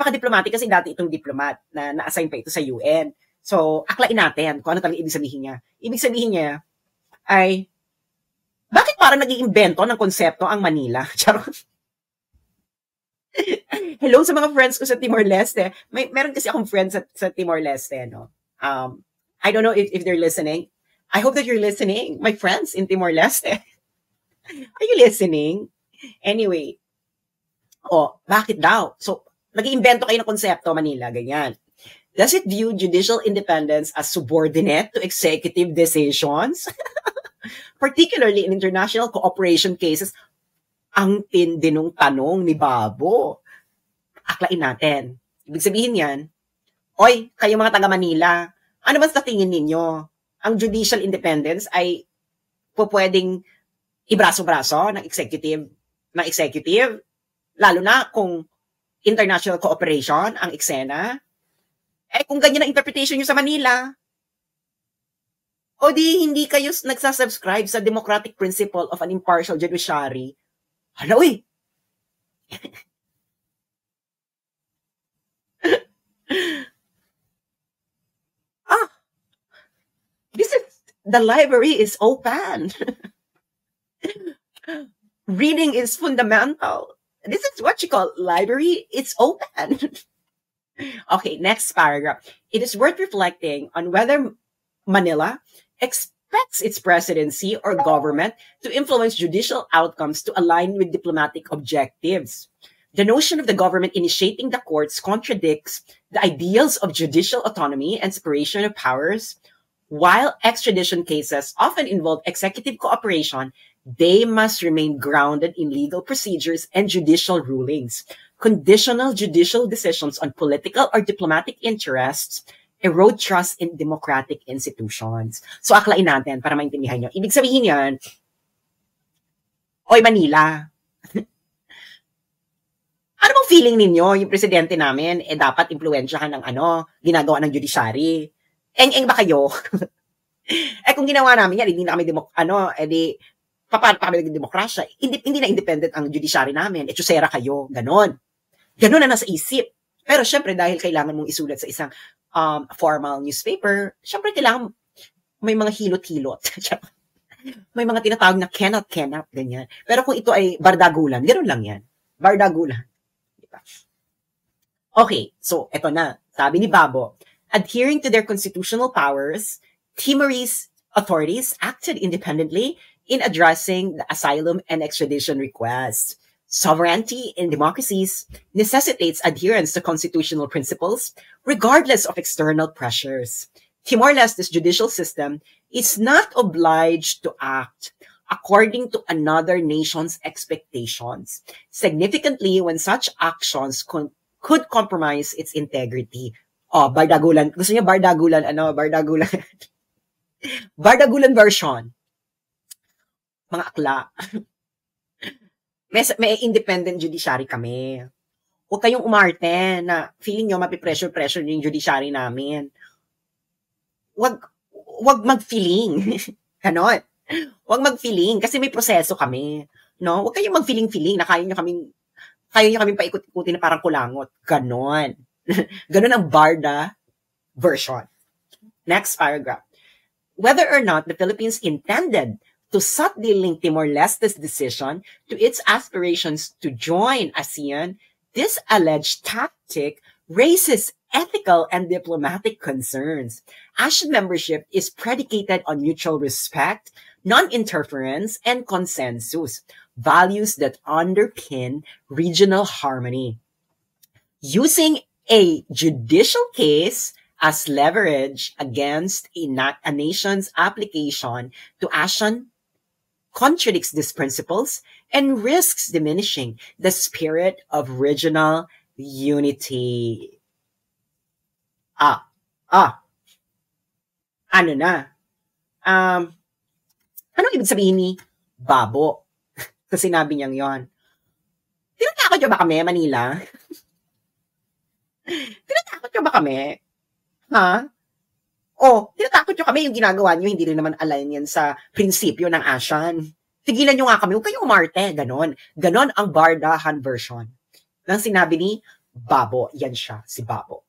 napaka-diplomatic kasi dati itong diplomat na na-assign pa ito sa UN. So, aklain natin kung ano talaga ibig sabihin niya. Ibig sabihin niya ay, bakit parang nag-iimbento ng konsepto ang Manila? Charot. Hello sa mga friends ko sa Timor-Leste. Meron kasi akong friends sa Timor-Leste, no? I don't know if they're listening. I hope that you're listening, my friends in Timor-Leste. Are you listening? Anyway, bakit daw? So, nag-iimbento kayo ng konsepto, Manila, ganyan. Does it view judicial independence as subordinate to executive decisions? Particularly in international cooperation cases, ang tindi nung tanong ni Babo. Aklain natin. Ibig sabihin yan, oy, kayo mga taga-Manila, ano ba sa tingin ninyo? Ang judicial independence ay pwedeng ibraso-braso ng executive, lalo na kung international cooperation ang eksena. Kung ganyan ang interpretation nyo sa Manila, o di hindi kayo nagsasubscribe sa democratic principle of an impartial judiciary, hala, uy! The library is open. Reading is fundamental. This is what you call library. It's open. Okay, next paragraph. It is worth reflecting on whether Manila expects its presidency or government to influence judicial outcomes to align with diplomatic objectives. The notion of the government initiating the courts contradicts the ideals of judicial autonomy and separation of powers. While extradition cases often involve executive cooperation, they must remain grounded in legal procedures and judicial rulings. Conditional judicial decisions on political or diplomatic interests erode trust in democratic institutions. So, aklain natin para maintindihan nyo. Ibig sabihin yan, oy Manila, ano bang feeling ninyo, yung presidente namin, dapat impluwensyahan ng ginagawa ng judiciary? Eng-eng ba kayo? Kung ginawa namin yan, hindi na kami paano pa kami naging demokrasya? Hindi na independent ang judiciary namin. Chusera kayo, ganon. Ganon na nasa isip. Pero syempre, dahil kailangan mong isulat sa isang formal newspaper, syempre kailangan may mga hilot-hilot. May mga tinatawag na cannot, ganyan. Pero kung ito ay bardagulan, ganon lang yan. Bardagulan. Diba? Okay, so eto na. Sabi ni Babo, adhering to their constitutional powers, Timorese authorities acted independently in addressing the asylum and extradition requests. Sovereignty in democracies necessitates adherence to constitutional principles, regardless of external pressures. Timor-Leste's judicial system is not obliged to act according to another nation's expectations, significantly when such actions could compromise its integrity. Bardagulan. Gusto niya bardagulan, bardagulan. Bardagulan version. Mga akla. May independent judiciary kami. Huwag kayong umarte na feeling nyo mapipressure yung judiciary namin. Huwag mag-feeling. Ganon. Huwag mag-feeling kasi may proseso kami. No? Huwag kayong mag-feeling na kaya nyo kaming paikot-ikutin na parang kulangot. Ganon. Ganon ang Barda version. Next paragraph. Whether or not the Philippines intended to subtly link Timor-Leste's decision to its aspirations to join ASEAN, this alleged tactic raises ethical and diplomatic concerns. ASEAN membership is predicated on mutual respect, non-interference, and consensus, values that underpin regional harmony. Using a judicial case as leverage against a nation's application to ASEAN contradicts these principles and risks diminishing the spirit of regional unity. Ano na? Anong ibig sabihin ni Babo? Sa sinabi niyang yon. Tinatakot niyo ba kami, Manila? Tinatakot niyo ba kami? Ha? Tinatakot nyo kami yung ginagawa nyo, hindi rin naman align yan sa prinsipyo ng ASEAN. Tigilan nyo nga kami, huwag kayong umarte, ganon. Ganon ang Bardahan version. Nang sinabi ni Babo. Yan siya, si Babo.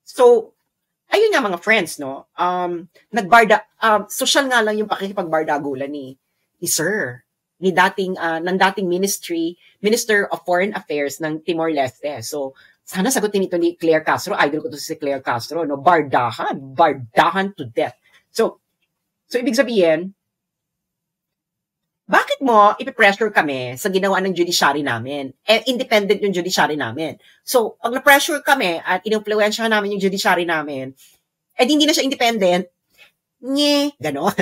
So, ayun nga mga friends, no? Social nga lang yung pakikipagbardagulan ni Sir, ng dating Minister of Foreign Affairs ng Timor-Leste. So, sana sagutin ito ni Claire Castro. Idol ko to si Claire Castro, no? Bardahan to death. So ibig sabihin, bakit mo ipipressure kami sa ginawa ng judiciary namin? Independent yung judiciary namin. So, pag na-pressure kami at ininfluensyahan namin yung judiciary namin, hindi na siya independent, gano'n.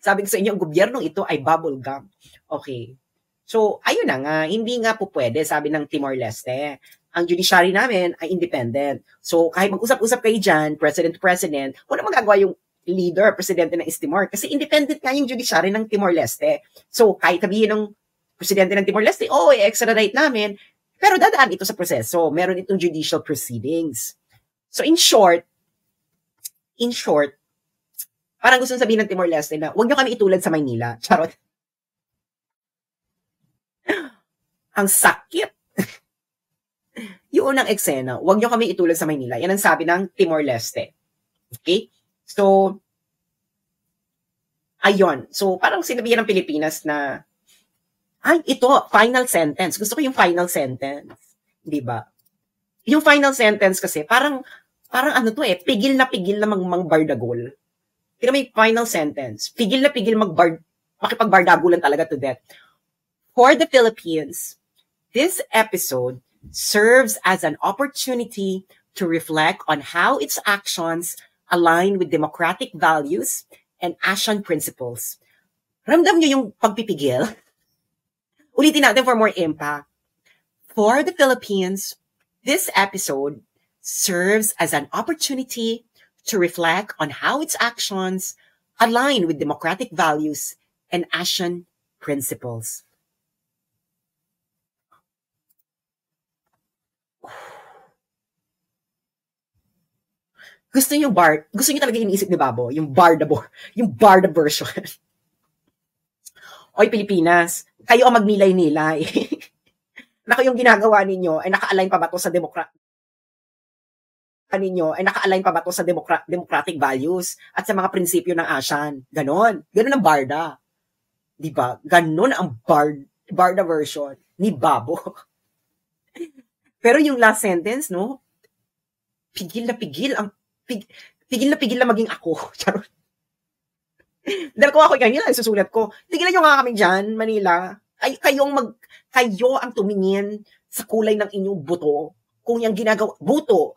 Sabi ko sa inyo, ang gobyernong ito ay bubble gum. Okay. So, ayun na nga, hindi nga po pwede, sabi ng Timor-Leste. Ang judiciary namin ay independent. So, kahit mag-usap-usap kayo dyan, president to president, wala magagawa yung leader, presidente ng East Timor. Kasi independent nga yung judiciary ng Timor-Leste. So, kahit sabihin ng presidente ng Timor-Leste, i-extradite namin, pero dadaan ito sa proseso. Meron itong judicial proceedings. So, in short, parang gusto sabihin ng Timor-Leste na, huwag nyo kami itulad sa Maynila. Charot. Ang sakit. Yung unang eksena, huwag nyo kami itulad sa Maynila. Yan ang sabi ng Timor-Leste. Okay? So, ayun. So, parang sinabihan ng Pilipinas na, ito, final sentence. Gusto ko yung final sentence. Di ba? Yung final sentence kasi, parang pigil na mangbardagol. Pero may final sentence. Pigil na makipagbardagulan talaga to death. For the Philippines, this episode serves as an opportunity to reflect on how its actions align with democratic values and ASEAN principles. Ramdam nyo yung pagpipigil? Ulitin natin for more impact. For the Philippines, this episode serves as an opportunity to reflect on how its actions align with democratic values and ASEAN principles. Gusto niyo talaga iniisip ni Babo, yung Barda version. Oy, Pilipinas, kayo ang magnilay-nilay. Naka yung ginagawa ninyo ay naka-align pa ba to sa democratic values at sa mga prinsipyo ng ASEAN? Ganon ang Barda. Diba? Ganon ang Barda version ni Babo. Pero yung last sentence, no? Pigil na maging ako. Charot. Dahil kung ako yan susulat ko. Tigilan nyo nga kami dyan, Manila. Kayo ang tumingin sa kulay ng inyong buto. Kung yung ginagawa, buto.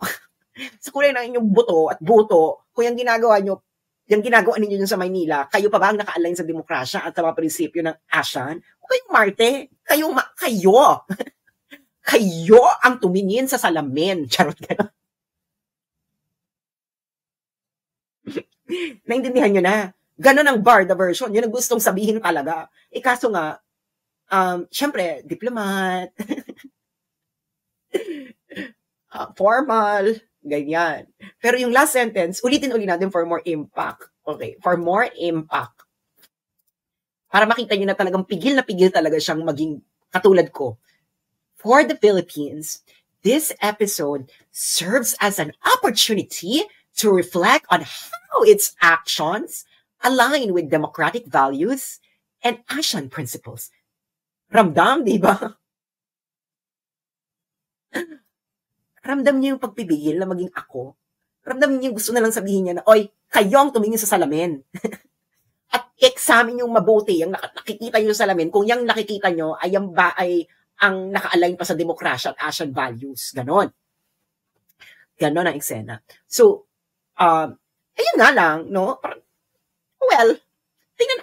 Sa kulay ng inyong buto at buto, kung yung ginagawa ninyo dyan sa Maynila, kayo pa ba ang naka-align sa demokrasya at sa mga prinsipyo ng ASEAN? O kayong Marte, kayo. Kayo ang tumingin sa salamin. Charot ka. Naintindihan nyo na. Ganon ang Barda version. Yun ang gustong sabihin talaga. Kaso nga, syempre, diplomat, formal, ganyan. Pero yung last sentence, ulitin natin for more impact. Okay, for more impact. Para makita nyo na talagang pigil talaga siyang maging katulad ko. For the Philippines, this episode serves as an opportunity to reflect on how its actions align with democratic values and ASEAN principles. Ramdam, di ba? Ramdam niyo yung pagpipigil na maging ako. Ramdam niyo yung gusto na lang sabihin niya na, oy, kayo ang tumingin sa salamin. At examine yung mabuti, yung nakikita niyo sa salamin, kung yung nakikita niyo ay ang naka-align pa sa demokrasya at ASEAN values. Ganon ang eksena. So, ayun nga lang, no? Well,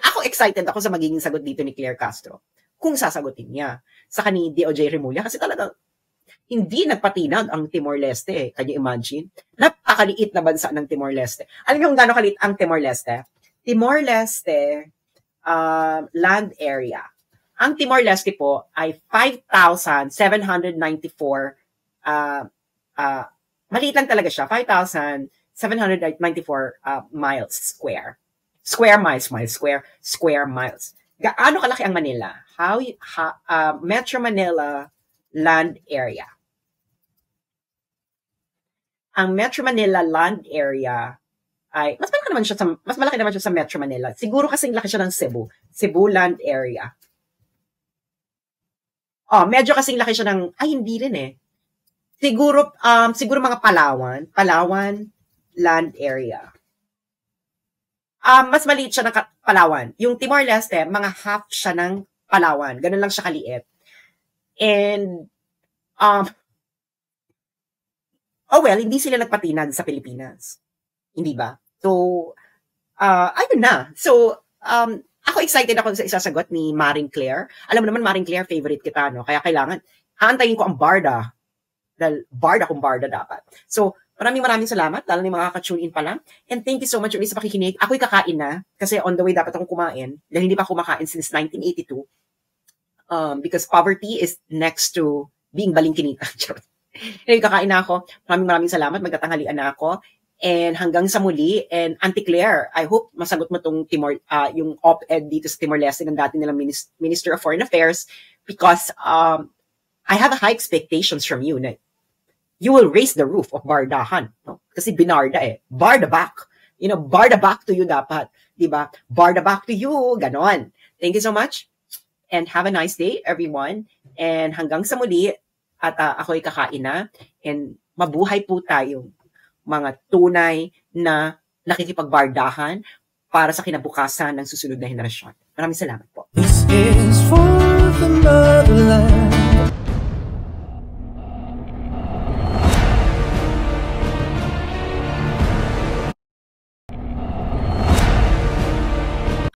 ako excited ako sa magiging sagot dito ni Claire Castro. Kung sasagutin niya. Saka ni DOJ Remulla, kasi talagang hindi nagpatinag ang Timor-Leste. Can you imagine? Napakaliit na bansa ng Timor-Leste. Alam niyo kung gaano kaliit ang Timor-Leste? Timor-Leste land area. Ang Timor-Leste po ay 5,794 maliit lang talaga siya. 5,794 miles square. Square miles. Gaano kalaki ang Manila? Metro Manila land area. ang Metro Manila land area ay mas malaki naman siya sa Metro Manila. Siguro kasing laki siya ng Cebu land area. Oh, medyo kasing laki siya ng hindi rin eh. Siguro mga Palawan land area. Mas maliit siya ng Palawan. Yung Timor-Leste, mga half siya ng Palawan. Ganun lang siya kaliit. And hindi sila nagpatinag sa Pilipinas. Hindi ba? So, ayun na. So, ako excited ako sa isasagot ni Maring Claire. Alam mo naman, Maring Claire, favorite kita, no? Kaya kailangan, aantayin ko ang Barda. Dahil Barda kung Barda dapat. So, maraming salamat, lalo na yung mga kaka-tune in pa lang. And thank you so much ulit sa pakikinig. Ako'y kakain na, kasi on the way dapat akong kumain. Dahil hindi pa ako kumakain since 1982. Because poverty is next to being balingkinita. Anyway, kakain na ako. Maraming salamat. Magtatanghalian na ako. And hanggang sa muli. And Auntie Claire, I hope masagot mo tong yung op-ed dito sa Timor-Leste ng dati nilang Minister of Foreign Affairs. Because I have high expectations from you na you will raise the roof of Bardahan. No? Kasi binarda eh. Barda back. Barda back to you dapat. Diba? Barda back to you. Ganon. Thank you so much. And have a nice day, everyone. And hanggang sa muli, at ako'y kakain na. And mabuhay po tayong mga tunay na nakikipagbardahan para sa kinabukasan ng susunod na henerasyon. Maraming salamat po. This is for the motherland.